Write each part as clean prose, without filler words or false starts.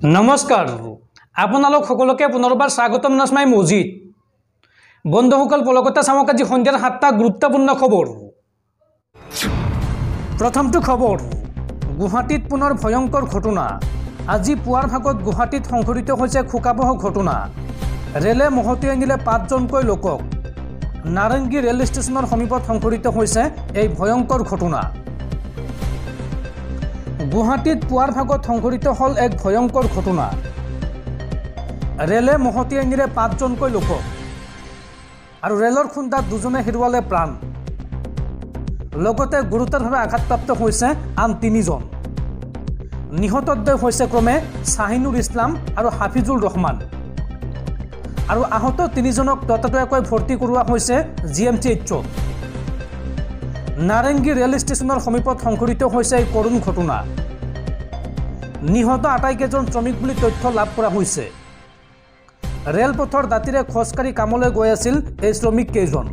নমস্কাৰ আপোনালোক সকলোকে পুনৰবাৰ স্বাগতম নাজমাই মজিদ বন্ধুসকল পলকতা চামক আজি সন্ধিয়াৰ 7টা গুৰুত্বপূৰ্ণ খবৰ প্ৰথমটো খবৰ গুৱাহাটীত পুনৰ ভয়ংকৰ ঘটনা আজি পুৱাৰ ভাগত গুৱাহাটীত সংঘটিত হৈছে খুকাবহ ঘটনা ৰেলে মহতিয়াই নিলে 5 জনকৈ লোকক নাৰেংগী ৰেল ষ্টেচনৰ সমীপত সংঘটিত হৈছে এই ভয়ংকৰ ঘটনা গুৱাহাটীত পুৱাৰ ভাগত সংঘটিত হল এক ভয়ংকৰ ঘটনা ৰেলে মহতিয়াই নিলে 5 জনকৈ লোকক আৰু ৰেলৰ খুন্দাত দুজনে হেৰুৱালে প্ৰাণ লগতে গুৰুতৰভাৱে আঘাতপ্ৰাপ্ত হৈছে আন 3 জন নিহতদ্বয় হৈছে ক্ৰমে শাহিনুৰ ইছলাম আৰু হাফিজুল ৰহমান আৰু আহত 3 জনক ততাতৈয়াকৈ ভৰ্তি কৰোৱা হৈছে GMCHত নাৰেংগী ৰেল ষ্টেচনৰ সমীপত সংঘটিত হৈছে এই কৰুণ ঘটনা নিহত আটাইকেইজন শ্ৰমিক বুলি তথ্য লাভ কৰা হৈছে ৰেলপথৰ দাঁতিৰে খোজকাঢ়ি কামলৈ গৈ আছিল এই শ্ৰমিক কেইজন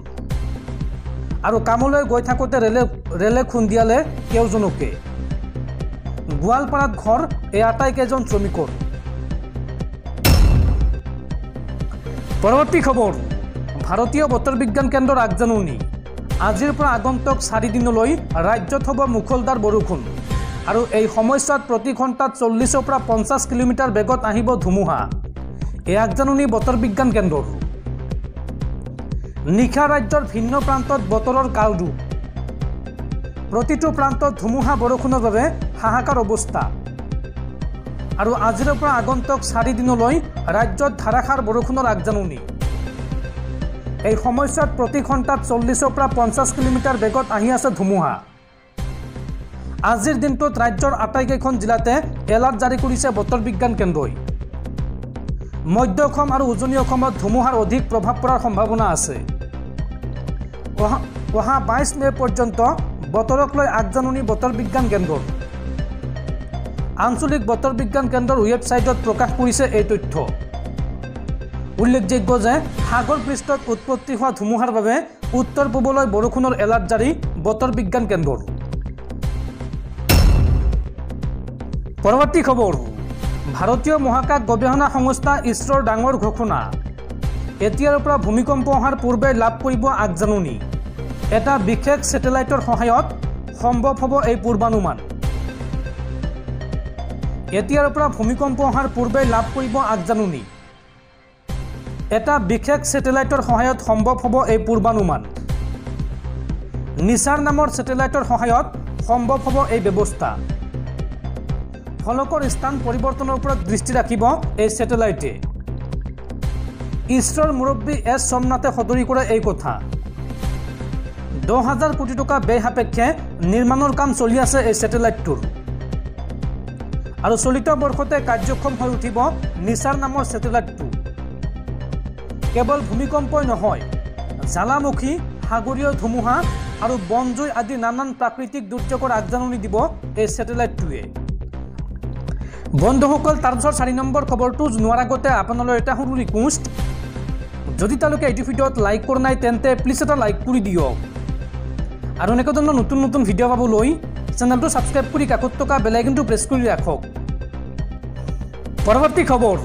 আৰু কামলৈ গৈ থাকোঁতে ৰেলে খুন্দিয়ালে কেইজনকে গোৱালপাৰাত ঘৰ এই আটাইকেইজন শ্ৰমিকৰ পৰৱৰ্তী খবৰ ভাৰতীয় বতৰ বিজ্ঞান কেন্দ্ৰৰ আগজাননী আজিৰ পৰা আগন্তুক 4 দিনলৈ ৰাজ্যত হ'ব মুখলধাৰ বৰষুণ আৰু এই সময়ছোৱাত প্ৰতি ঘণ্টাত 40 পৰা 50 কিলোমিটাৰ বেগত আহিব ধুমুহা এই আগজাননী বতৰ বিজ্ঞান কেন্দ্ৰৰ নিশা ৰাজ্যৰ ভিন্ন প্ৰান্তত বতৰৰ কালৰূপ প্ৰতিটো প্ৰান্তত ধুমুহা বৰষুণৰ বাবে হাহাকাৰ অৱস্থা আৰু আজিৰ পৰা আগন্তুক 4 দিনলৈ ৰাজ্যত ধাৰাসাৰ বৰষুণৰ আগজাননী এই সময়ছোৱাত প্ৰতি ঘণ্টাত 40 পৰা 50 কিলোমিটাৰ বেগত আহি আছে ধুমুহা আজিৰ দিনটোত ৰাজ্যৰ আটাইকেইখন জিলাতে এলাৰ্ট জাৰি কৰিছে বতৰ বিজ্ঞান কেন্দ্ৰই মধ্য অসম আৰু উজনি অসমত ধুমুহাৰ অধিক প্ৰভাৱ পৰাৰ সম্ভাৱনা আছে অহা 22 মে পৰ্যন্ত বতৰক লৈ আগজাননী বতৰ বিজ্ঞান কেন্দ্ৰৰ আঞ্চলিক বতৰ বিজ্ঞান কেন্দ্ৰৰ ৱেবছাইটত প্ৰকাশ কৰিছে এই তথ্য উল্লেখযোগ্য যে সাগৰ পৃষ্ঠত উৎপত্তি হোৱা ধুমুহাৰ বাবে উত্তৰ পূবলৈ বৰষুণৰ এলাৰ্ট জাৰি বতৰ বিজ্ঞান কেন্দ্ৰৰ পৰৱৰ্তী খবৰ ভাৰতীয় মহাকাশ গৱেষণা সংস্থা ইছৰোৰ ডাঙৰ ঘোষণা এতিয়াৰ পৰা ভূমিকম্প অহাৰ পূৰ্বে লাভ কৰিব আগজাননী এটা বিশেষ স্যাটেলাইটৰ সহায়ত সম্ভৱ হ'ব এই পূৰ্বানুমান এতিয়াৰ পৰা ভূমিকম্প অহাৰ পূৰ্বে লাভ কৰিব আগজাননী এটা বিশেষ স্যাটেলাইটৰ সহায়ত সম্ভৱ হ'ব এই পূৰ্বানুমান নিচাৰ নামৰ স্যাটেলাইটৰ সহায়ত সম্ভৱ হ'ব এই ব্যৱস্থা ফলকৰ স্থান পৰিৱৰ্তনৰ ওপৰত দৃষ্টি ৰাখিব এই স্যাটেলাইটে ইছৰোৰ মুৰব্বী এছ সোমনাথে সদৰি কৰে এই কথা 10,000 কোটি টকা ব্যয় সাপেক্ষে নিৰ্মাণৰ কাম চলি আছে এই স্যাটেলাইটটোৰ আৰু চলিত বৰ্ষতে কাৰ্যক্ষম হৈ উঠিব নিচাৰ নামৰ স্যাটেলাইটটো কেৱল ভূমিকম্পই নহয় জ্বালামুখী সাগৰীয় ধুমুহা আৰু বনজুই আদি নানান প্ৰাকৃতিক দুৰ্যোগৰ আগজাননী দিব এই স্যাটেলাইটটোৱে বন্ধুসকল তাৰপিছত 4 নম্বৰ খবৰটো জনোৱাৰ আগতে আপোনালৈ এটা সৰু ৰিকুৱেষ্ট যদি তালৈকে এই ভিডিঅ'ত লাইক কৰা নাই তেন্তে প্লিজ এটা লাইক কৰি দিয়ক আৰু এনেকুৱা ধৰণৰ নতুন নতুন ভিডিঅ' পাবলৈ চেনেলটো ছাবস্ক্ৰাইব কৰি কাষত থকা বেল আইকনটো প্ৰেছ কৰি ৰাখক পৰৱৰ্তী খবৰ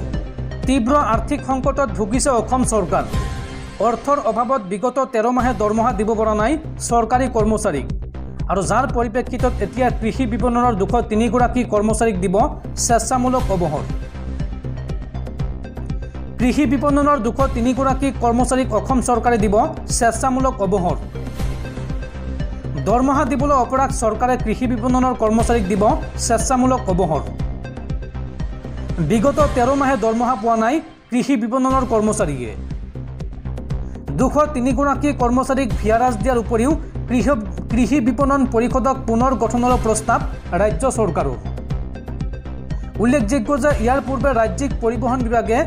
তীব্ৰ আৰ্থিক সংকটত ভুগিছে অসম চৰকাৰ অৰ্থৰ অভাৱত বিগত 13 মাহে দৰমহা দিব পৰা নাই চৰকাৰী কৰ্মচাৰীক আৰু যাৰ পৰিপ্ৰেক্ষিতত এতিয়া কৃষি বিপণনৰ 203 গৰাকী কৰ্মচাৰীক দিব স্বেচ্ছামূলক অৱসৰ কৃষি বিপণনৰ 203 গৰাকী কৰ্মচাৰীক অসম চৰকাৰে দিব স্বেচ্ছামূলক অৱসৰ দৰমহা দিবলৈ অপৰাগ চৰকাৰে কৃষি বিপণনৰ কৰ্মচাৰীক দিব স্বেচ্ছামূলক অৱসৰ বিগত 13 মাহে দৰমহা পোৱা নাই কৃষি বিপণনৰ কৰ্মচাৰীয়ে 203 গৰাকী কৰ্মচাৰীক ভিয়াৰাজ দিয়াৰ উপৰিও কৃষি বিপণন পৰিষদক পুনৰ গঠনৰ প্ৰস্তাৱ ৰাজ্য চৰকাৰৰ উল্লেখযোগ্য যে ইয়াৰ পূৰ্বে ৰাজ্যিক পৰিবহণ বিভাগে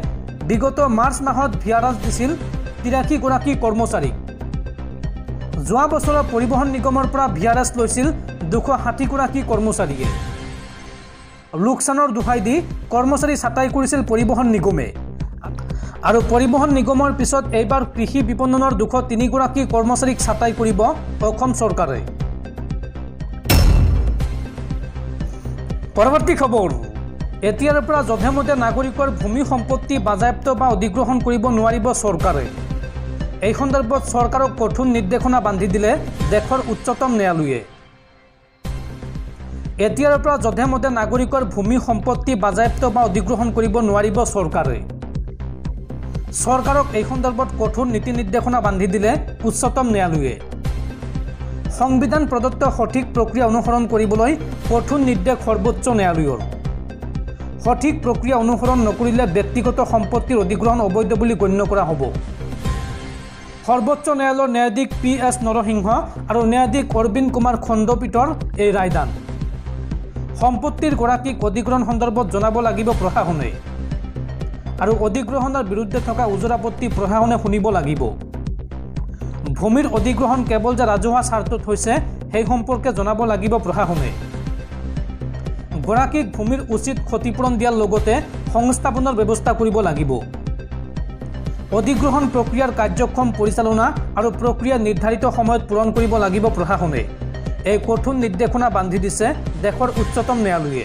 বিগত মাৰ্চ মাহত ভিয়াৰাজ দিছিল 83 গৰাকী কৰ্মচাৰীক যোৱা বছৰৰ পৰিবহণ নিগমৰ পৰা ভিয়াৰাজ লৈছিল 260 গৰাকী কৰ্মচাৰীয়ে লোকচানৰ দোহাই দি কৰ্মচাৰী ছাঁটাই কৰিছিল পৰিবহণ নিগমে আৰু পৰিবহণ নিগমৰ পিছত এইবাৰ কৃষি বিপণনৰ 203 গৰাকী কৰ্মচাৰীক ছাঁটাই কৰিব অসম চৰকাৰে পৰৱৰ্তী খবৰ এতিয়াৰ পৰা যধে মধে নাগৰিকৰ ভূমি সম্পত্তি বাজেয়াপ্ত বা অধিগ্ৰহণ কৰিব নোৱাৰিব চৰকাৰে। এই সন্দৰ্ভত চৰকাৰক কঠোৰ নিৰ্দেশনা বান্ধি দিলে দেশৰ উচ্চতম ন্যায়ালয়ে। এতিয়াৰ পৰা যধে মধে নাগৰিকৰ ভূমি সম্পত্তি বাজেয়াপ্ত বা অধিগ্ৰহণ কৰিব নোৱাৰিব চৰকাৰে। চৰকাৰক এই সন্দৰ্ভত কঠোৰ নীতি নিৰ্দেশনা বান্ধি দিলে উচ্চতম ন্যায়ালয়ে। সংবিধান প্ৰদত্ত সঠিক প্ৰক্ৰিয়া অনুসৰণ কৰিবলৈ কঠোৰ নিৰ্দেশ সৰ্বোচ্চ ন্যায়ালয়ৰ। সঠিক প্ৰক্ৰিয়া অনুসৰণ নকৰিলে ব্যক্তিগত সম্পত্তিৰ অধিগ্ৰহণ অবৈধ বুলি গণ্য কৰা হ'ব। সৰ্বোচ্চ ন্যায়ালয়ৰ ন্যায়াধীশ PS নৰসিংহ আৰু ন্যায়াধীশ অৰবিন্দ কুমাৰ খণ্ডপীঠৰ এই ৰায়দান। সম্পত্তিৰ গৰাকীক অধিগ্ৰহণ সন্দৰ্ভত জনাব লাগিব প্ৰশাসনে আৰু অধিগ্ৰহণৰ বিৰুদ্ধে থকা ওজৰ আপত্তি প্ৰশাসনে শুনিব লাগিব। ভূমিৰ অধিগ্ৰহণ কেৱল যে ৰাজহুৱা স্বাৰ্থত হৈছে সেই সম্পৰ্কে জনাব লাগিব প্ৰশাসনে। গৰাকীক ভূমিৰ উচিত ক্ষতিপূৰণ দিয়াৰ লগতে সংস্থাপনৰ ব্যৱস্থা কৰিব লাগিব। অধিগ্ৰহণ প্ৰক্ৰিয়াৰ কাৰ্যক্ষম পৰিচালনা আৰু প্ৰক্ৰিয়া নিৰ্ধাৰিত সময়ত পূৰণ কৰিব লাগিব প্ৰশাসনে। এই কঠোৰ নিৰ্দেশনা বান্ধি দিছে দেশৰ উচ্চতম ন্যায়ালয়ে।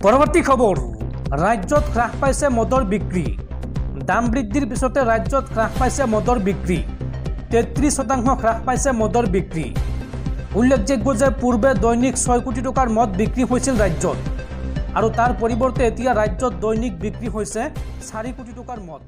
পৰৱৰ্তী খবৰ, ৰাজ্যত হ্ৰাস পাইছে মদৰ বিক্ৰী। দাম বৃদ্ধিৰ পিছতে ৰাজ্যত হ্ৰাস পাইছে মদৰ বিক্ৰী। 33% হ্ৰাস পাইছে মদৰ বিক্ৰী। উল্লেখযোগ্য যে পূৰ্বে দৈনিক 6 কোটি টকাৰ মদ বিক্ৰী হৈছিল ৰাজ্যত, আৰু তাৰ পৰিৱৰ্তে এতিয়া ৰাজ্যত দৈনিক বিক্ৰী হৈছে 4 কোটি টকাৰ মদ।